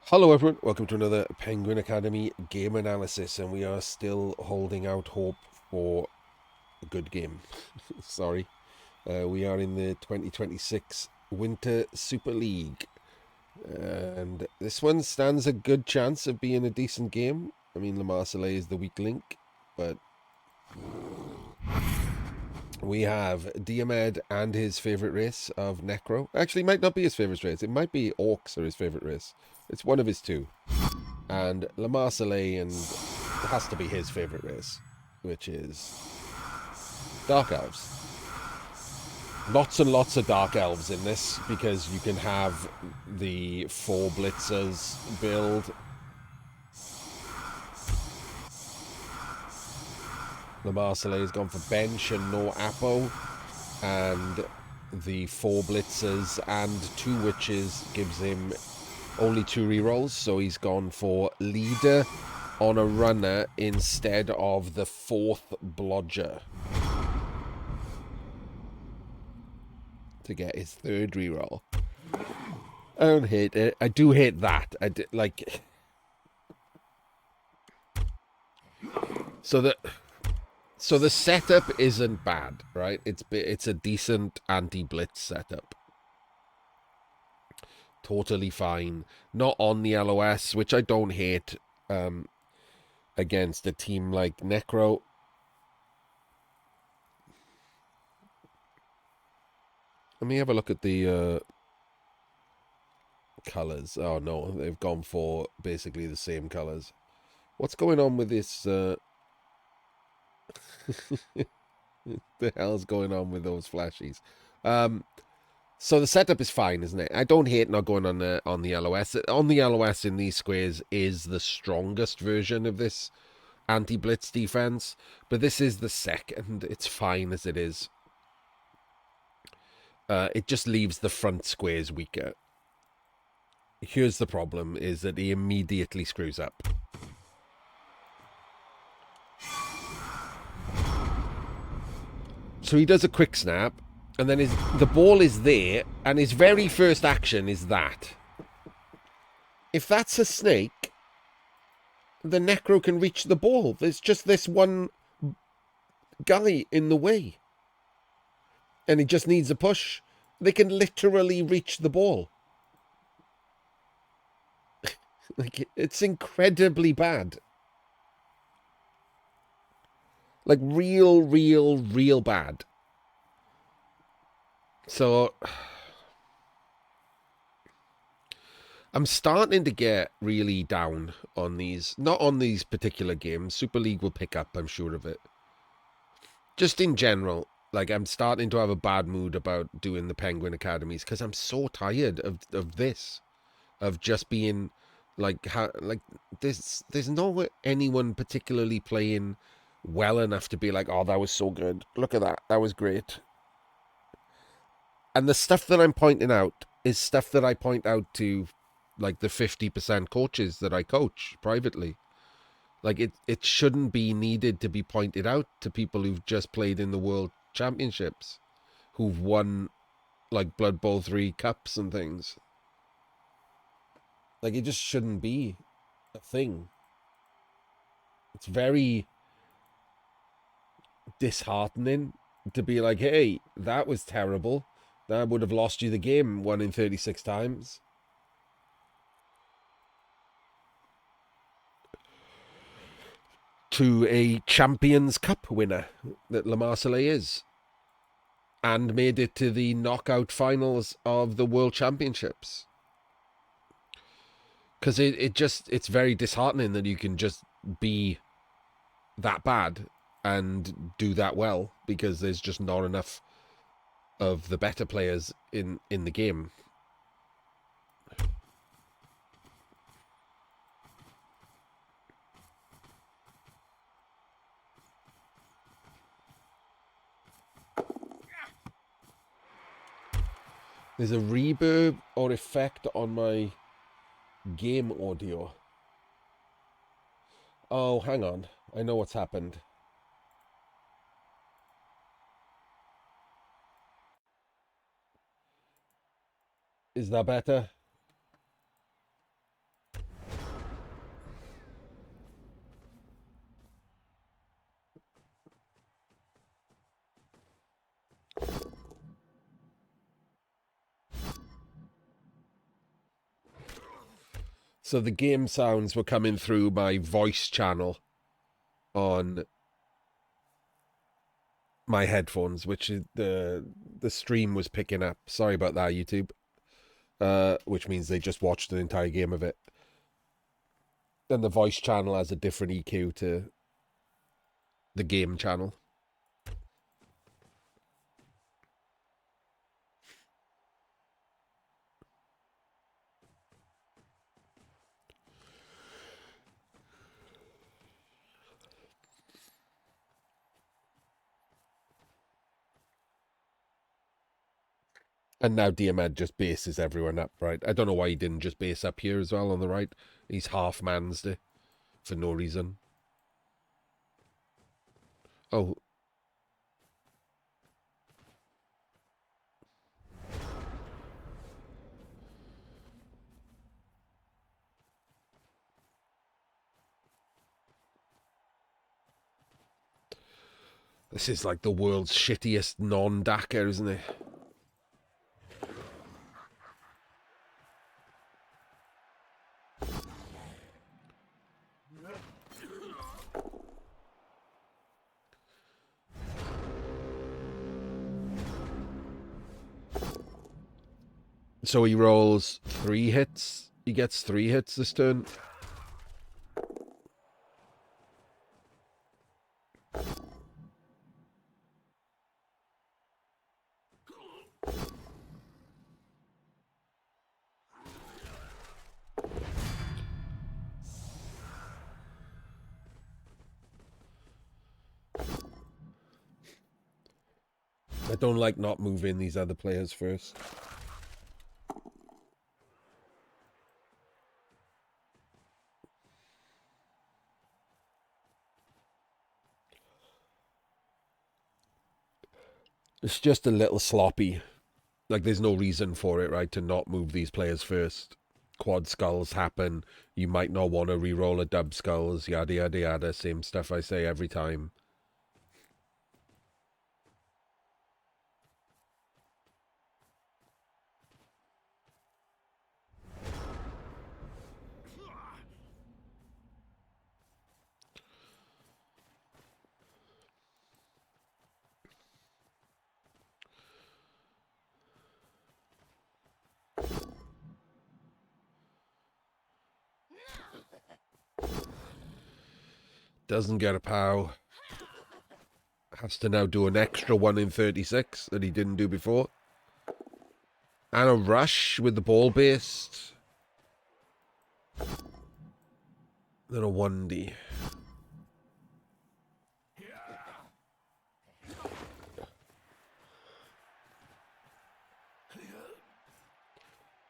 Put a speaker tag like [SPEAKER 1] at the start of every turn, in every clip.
[SPEAKER 1] Hello everyone, welcome to another Penguin Academy game analysis, and we are still holding out hope for a good game. Sorry. We are in the 2026 Winter Super League, and this one stands a good chance of being a decent game. I mean, Lemarseillais is the weak link, but we have Diomed and his favourite race of Necro. Actually, it might not be his favourite race, it might be Orcs are his favourite race. It's one of his two. And Lemarseillais, and it has to be his favourite race, which is Dark Elves. Lots and lots of Dark Elves in this, because you can have the 4 Blitzers build. Lemarseillais has gone for bench and no Apo, and the 4 Blitzers and 2 Witches gives him only 2 rerolls, so he's gone for leader on a runner instead of the 4th blodger to get his 3rd reroll. I don't hate it. I do hate that. Like, so the setup isn't bad, right? It's a decent anti-blitz setup. Totally fine. Not on the LOS, which I don't hate against a team like Necro. Let me have a look at the colors. Oh no, they've gone for basically the same colors. What's going on with this? The hell's going on with those flashies? So the setup is fine, isn't it? I don't hate not going on the LOS. On the LOS in these squares is the strongest version of this anti-blitz defense, but this is the second. It's fine as it is. It just leaves the front squares weaker. Here's the problem, is that he immediately screws up. So he does a quick snap, and then the ball is there, and his very first action is that. If that's a snake, the Necro can reach the ball. There's just this one guy in the way. And he just needs a push. They can literally reach the ball. Like, it's incredibly bad. Like, real bad. So, I'm starting to get really down on these. Not on these particular games. Super League will pick up, I'm sure of it. Just in general, like, I'm starting to have a bad mood about doing the Penguin Academies, because I'm so tired of this. Of just being like, there's no anyone particularly playing well enough to be like, oh, that was so good. Look at that was great. And the stuff that I'm pointing out is stuff that I point out to, like, the 50% coaches that I coach privately. Like, it shouldn't be needed to be pointed out to people who've just played in the World Championships, who've won, like, Blood Bowl 3 cups and things. Like, it just shouldn't be a thing. It's very disheartening to be like, hey, that was terrible. That would have lost you the game 1 in 36 times. To a Champions Cup winner that Lemarseillais is. And made it to the knockout finals of the World Championships. Because it's very disheartening that you can just be that bad and do that well, because there's just not enough of the better players in the game. There's a reverb or effect on my game audio. Oh, hang on. I know what's happened. Is that better? So the game sounds were coming through my voice channel on my headphones, which is the stream was picking up. Sorry about that, YouTube. Which means they just watched an entire game of it. Then the voice channel has a different EQ to the game channel. And now Diomed just bases everyone up, right? I don't know why he didn't just base up here as well on the right. He's half-mansed it for no reason. Oh. This is like the world's shittiest non-Daka, isn't it? So he rolls 3 hits. He gets 3 hits this turn. I don't like not moving these other players first. It's just a little sloppy. Like, there's no reason for it, right, to not move these players first. Quad skulls happen. You might not want to re-roll a dub skulls, yada, yada, yada. Same stuff I say every time. Doesn't get a POW. Has to now do an extra 1 in 36 that he didn't do before. And a rush with the ball based. Then a 1D.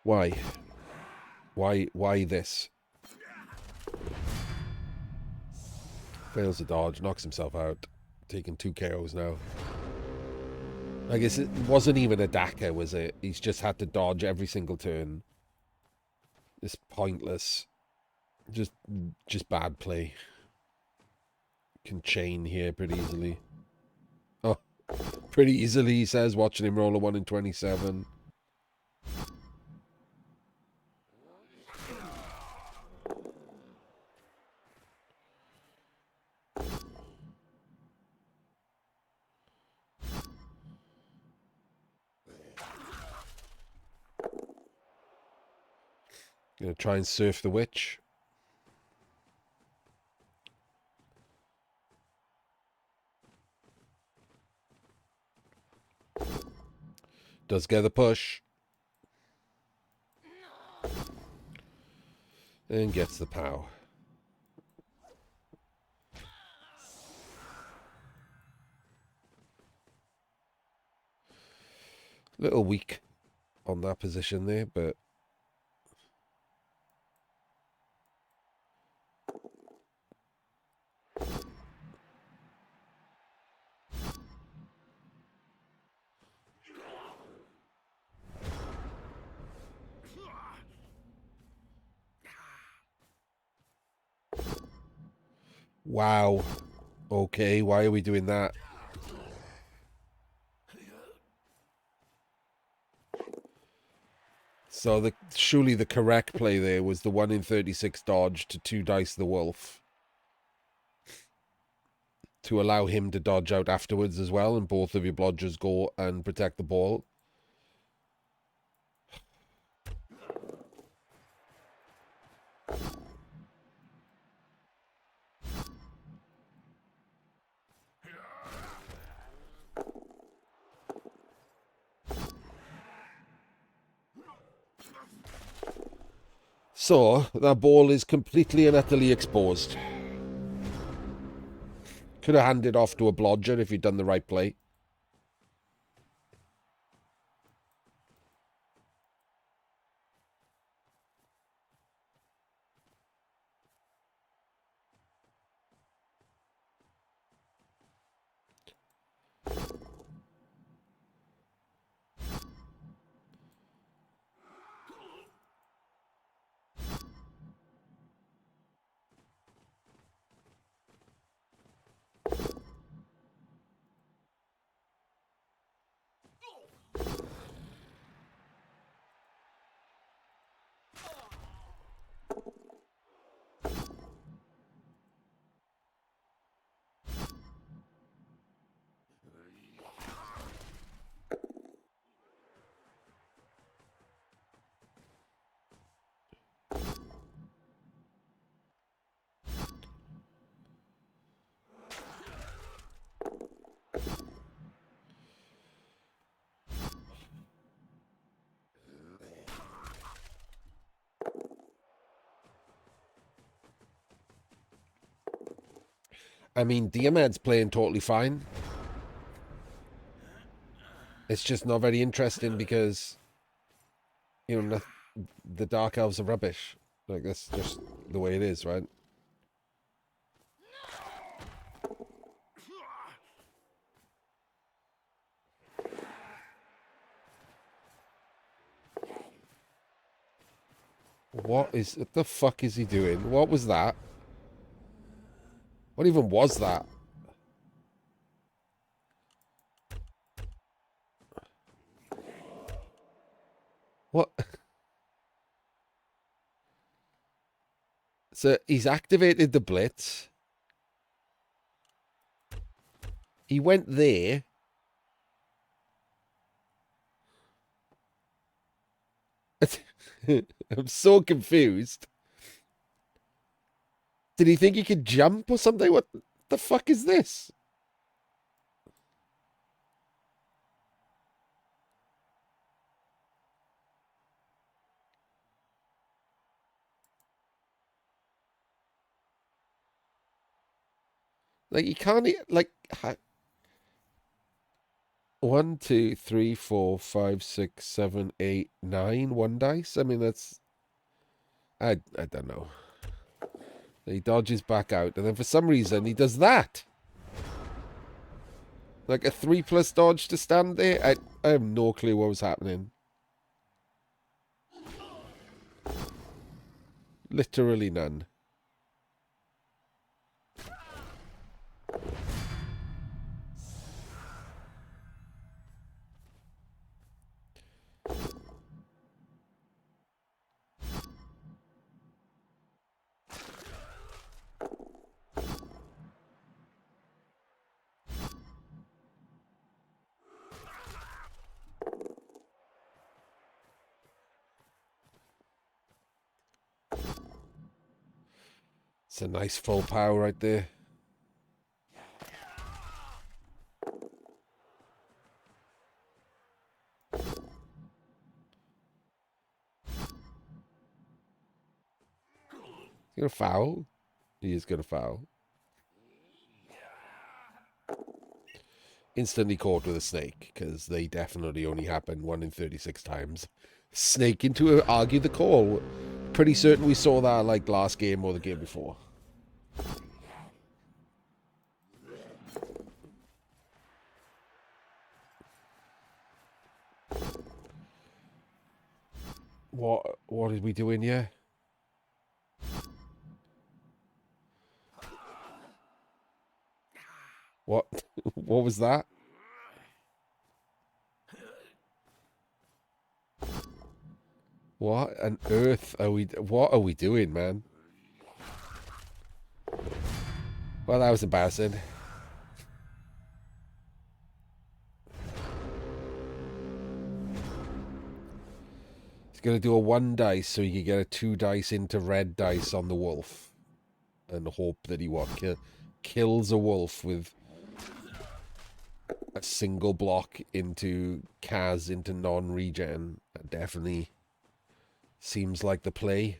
[SPEAKER 1] Why? Why this? Fails to dodge, knocks himself out. Taking 2 KOs now. I guess it wasn't even a Daka, was it? He's just had to dodge every single turn. It's pointless. Just bad play. Can chain here pretty easily. Oh, pretty easily, he says, watching him roll a 1 in 27. Gonna try and surf the witch. Does get the push. And gets the POW. Little weak on that position there, but wow. Okay, why are we doing that? So surely the correct play there was the 1 in 36 dodge to 2 dice the wolf to allow him to dodge out afterwards as well, and both of your blodgers go and protect the ball. So, that ball is completely and utterly exposed. Could have handed off to a blodger if you'd done the right play. I mean, Diomed's playing totally fine. It's just not very interesting because, you know, the Dark Elves are rubbish. Like, that's just the way it is, right? What the fuck is he doing? What was that? What even was that? What? So he's activated the blitz. He went there. I'm so confused. Did he think he could jump or something? What the fuck is this? Like, you can't, like, 1, 2, 3, 4, 5, 6, 7, 8, 9, 1 dice. I mean, that's, I don't know. He dodges back out, and then for some reason he does that. Like a 3+ dodge to stand there. I have no clue what was happening. Literally none. It's a nice full power right there. He's gonna foul. He is gonna foul. Instantly caught with a snake, because they definitely only happen 1 in 36 times. Snake into argue the call. Pretty certain we saw that like last game or the game before. What are we doing here? What what was that? What on earth are we... What are we doing, man? Well, that was embarrassing. He's going to do a 1 dice so he can get a 2 dice into red dice on the wolf. And hope that he kills a wolf with a single block into Kaz into non-regen. That definitely seems like the play.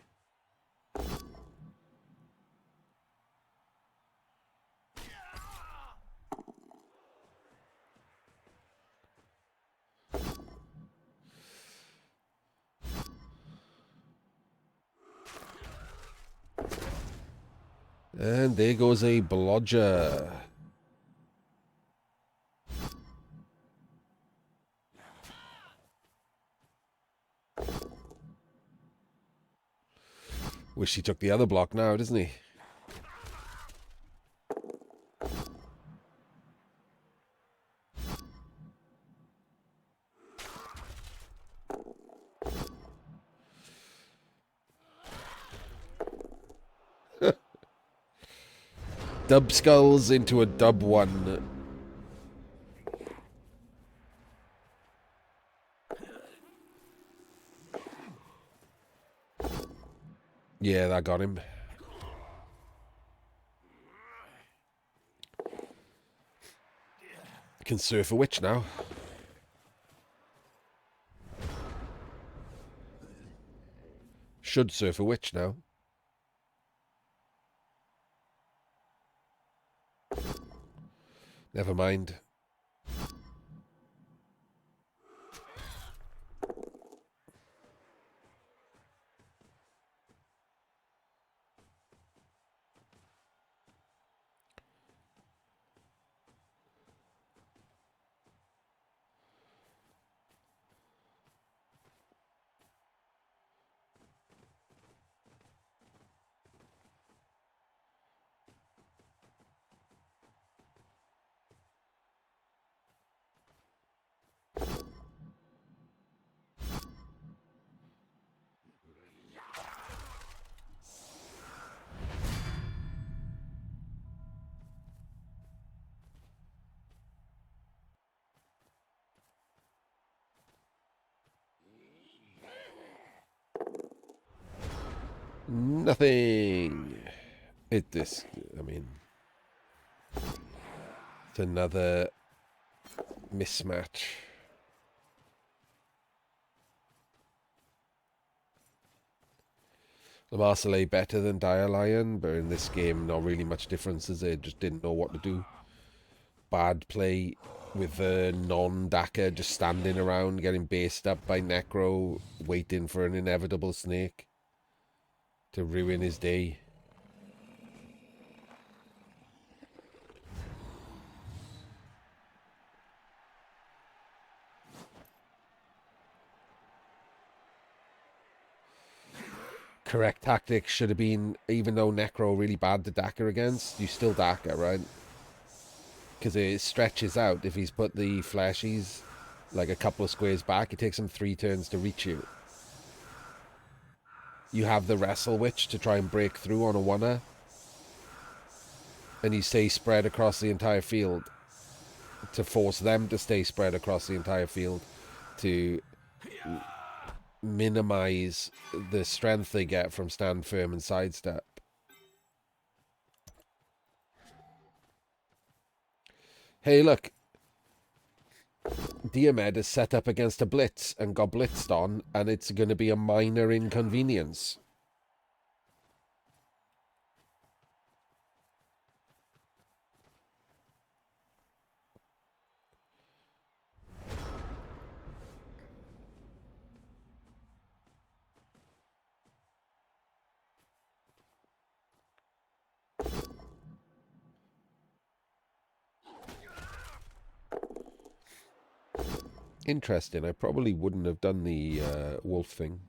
[SPEAKER 1] And there goes a blodger. Wish he took the other block now, doesn't he? Dub skulls into a dub one. Yeah, that got him. Can surf a witch now. Should surf a witch now. Never mind. Nothing. I mean, it's another mismatch. Lemarseillais better than Dire Lion, but in this game, not really much difference, is there? Just didn't know what to do. Bad play with a non-Daka just standing around, getting based up by Necro, waiting for an inevitable snake to ruin his day. Correct tactics should have been, even though Necro really bad to Daka against, you still Daka, right? Because it stretches out. If he's put the flashies like a couple of squares back, it takes him 3 turns to reach you. You have the Wrestle Witch to try and break through on a 1-er, and you stay spread across the entire field to force them to stay spread across the entire field to minimize the strength they get from stand firm and sidestep. Hey, look. Diomed is set up against a blitz and got blitzed on, and it's going to be a minor inconvenience. Interesting. I probably wouldn't have done the wolf thing.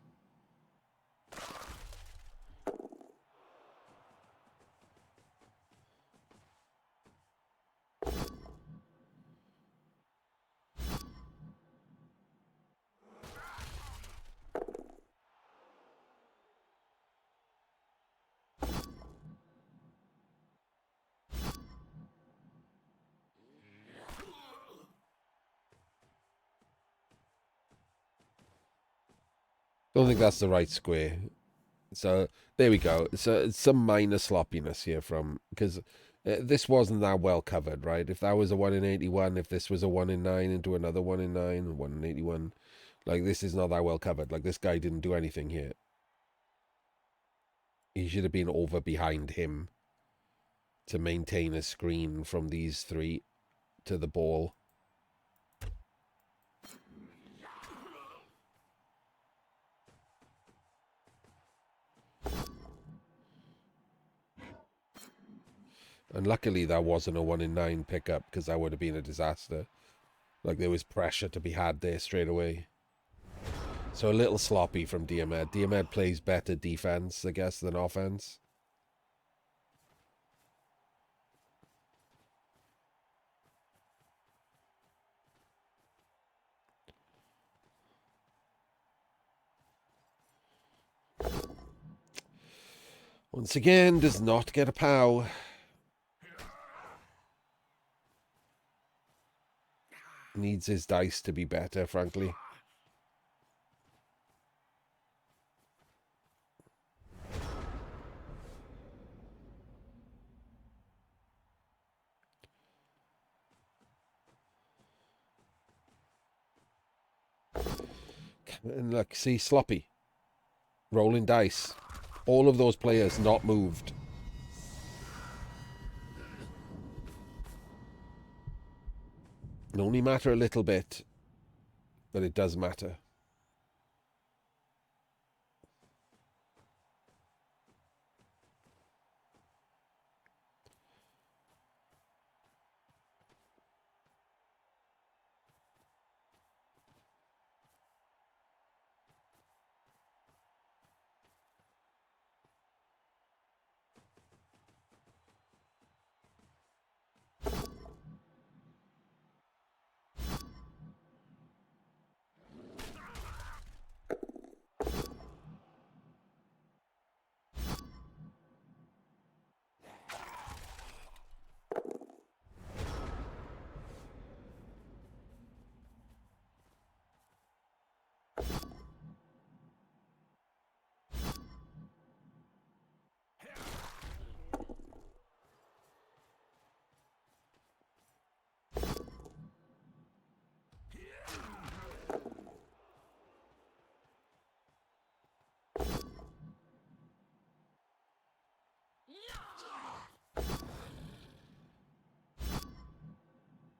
[SPEAKER 1] Don't think that's the right square. So there we go. So some minor sloppiness here from because this wasn't that well covered, right? If that was a 1 in 81, if this was a 1 in 9 into another 1 in 9, 1 in 81, like this is not that well covered. Like this guy didn't do anything here. He should have been over behind him to maintain a screen from these three to the ball. And luckily that wasn't a 1 in 9 pickup because that would have been a disaster. Like there was pressure to be had there straight away. So a little sloppy from Diomed. Diomed plays better defense, I guess, than offense. Once again, does not get a POW. Needs his dice to be better, frankly. And look, see, sloppy. Rolling dice. All of those players not moved. It only matter a little bit, but it does matter.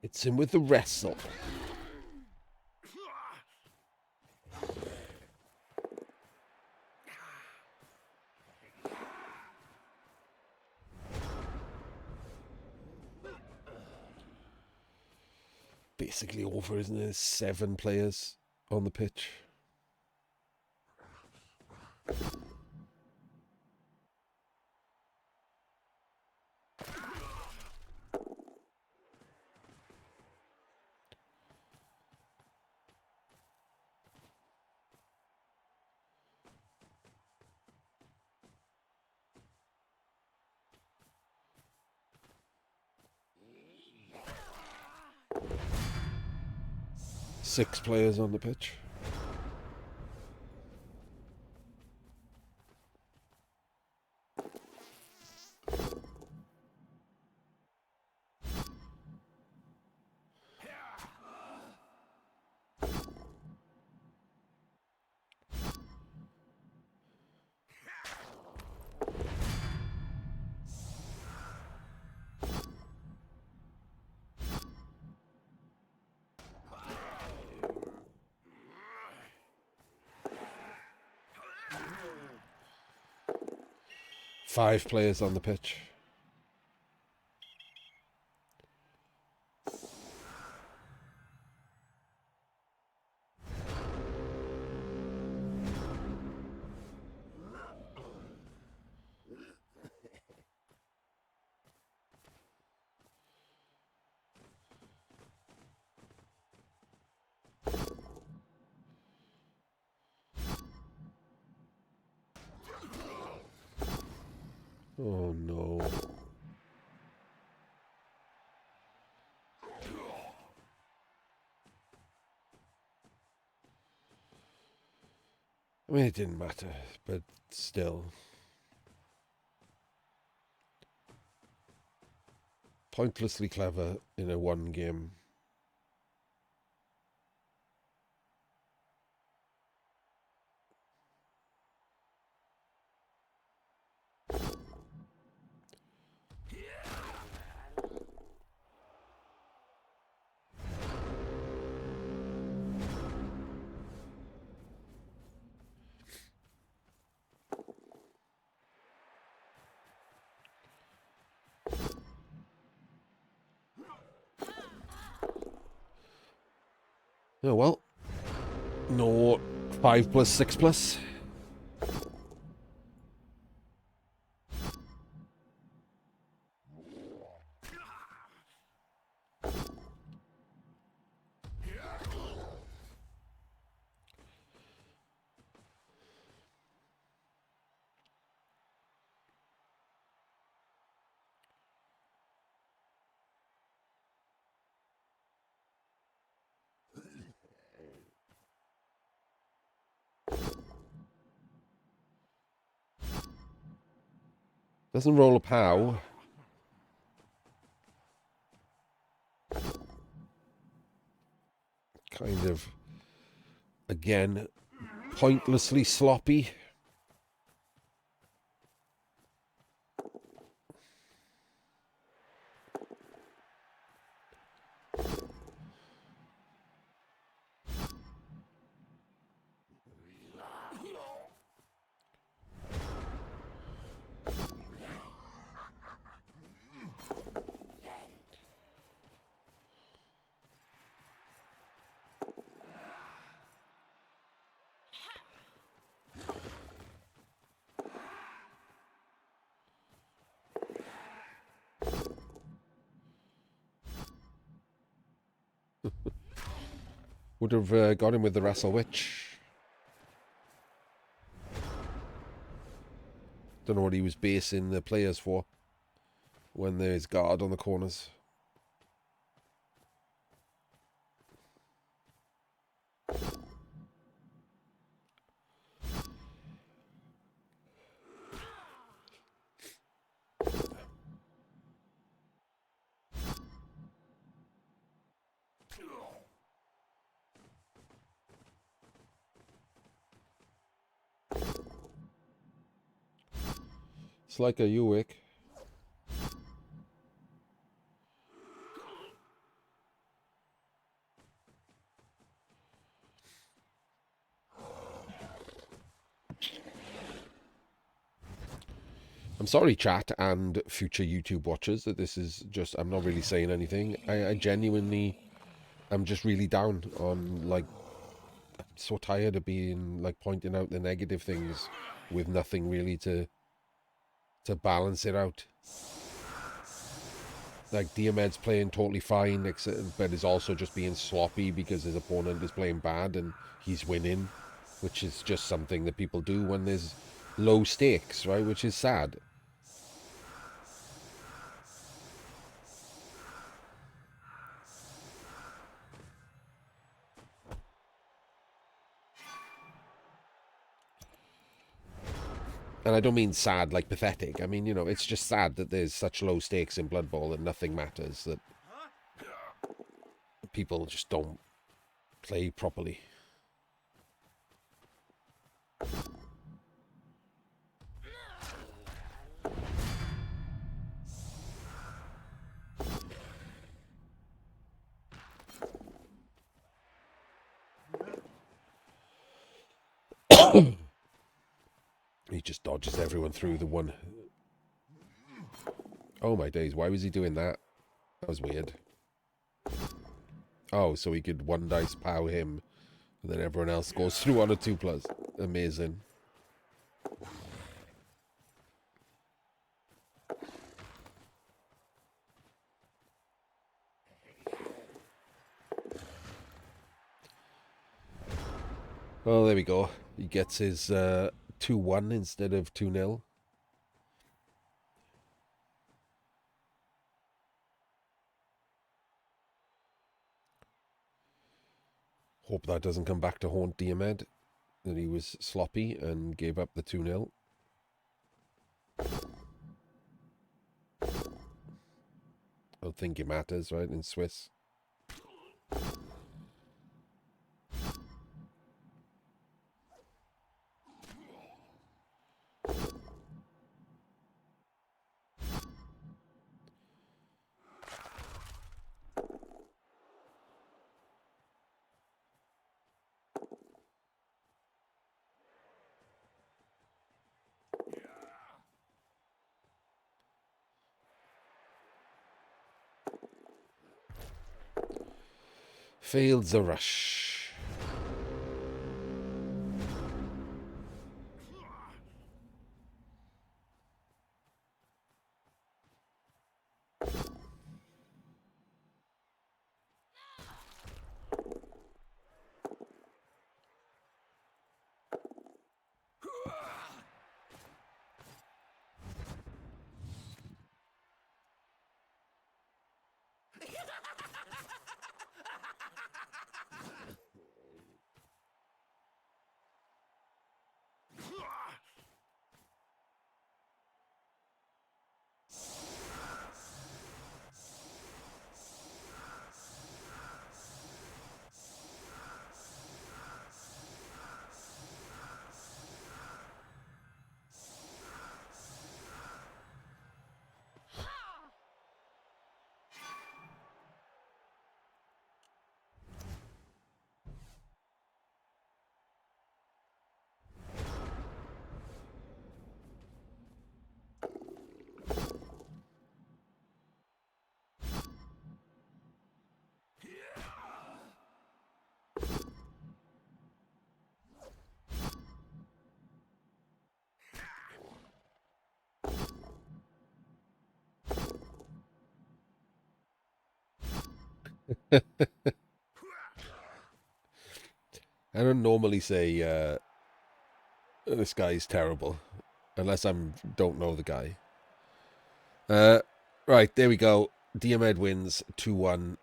[SPEAKER 1] It's him with the wrestle. Basically over, isn't it? 7 players on the pitch. Six players on the pitch. Five players on the pitch. Oh no. I mean, it didn't matter, but still. Pointlessly clever in a one game. Oh well. No 5 plus 6 plus. Doesn't roll a POW. Kind of, again, pointlessly sloppy. Would have got him with the Wrestle Witch. Don't know what he was basing the players for when there's guard on the corners. It's like a Uwick. I'm sorry, chat and future YouTube watchers, that this is just, I'm not really saying anything. I genuinely, I'm just really down on, like, I'm so tired of being, like, pointing out the negative things with nothing really to balance it out. Like, Diomed's playing totally fine, but is also just being sloppy because his opponent is playing bad and he's winning, which is just something that people do when there's low stakes, right? Which is sad. And I don't mean sad like pathetic. I mean, you know, it's just sad that there's such low stakes in Blood Bowl that nothing matters, that people just don't play properly. He just dodges everyone through the one. Oh my days, why was he doing that? That was weird. Oh, so he could one dice pow him, and then everyone else goes through on a 2 plus. Amazing. Oh, there we go. He gets his 2-1 instead of 2-0. Hope that doesn't come back to haunt Diomed. that he was sloppy and gave up the 2-0. I don't think it matters, right, in Swiss. Failed the rush. I don't normally say this guy's terrible, unless I don't know the guy. Right, there we go. Diomed wins 2-1.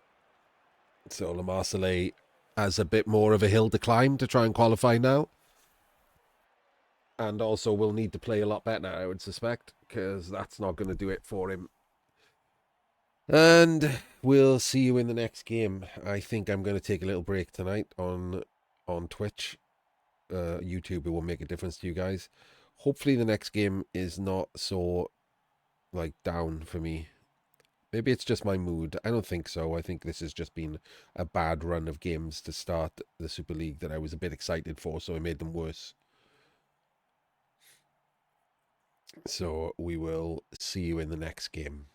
[SPEAKER 1] So Lemarseillais has a bit more of a hill to climb to try and qualify now. And also will need to play a lot better, I would suspect, because that's not going to do it for him. And we'll see you in the next game. I think I'm going to take a little break tonight on Twitch. YouTube, it will make a difference to you guys. Hopefully the next game is not so like down for me. Maybe it's just my mood. I don't think so. I think this has just been a bad run of games to start the Super League that I was a bit excited for, so I made them worse. So we will see you in the next game.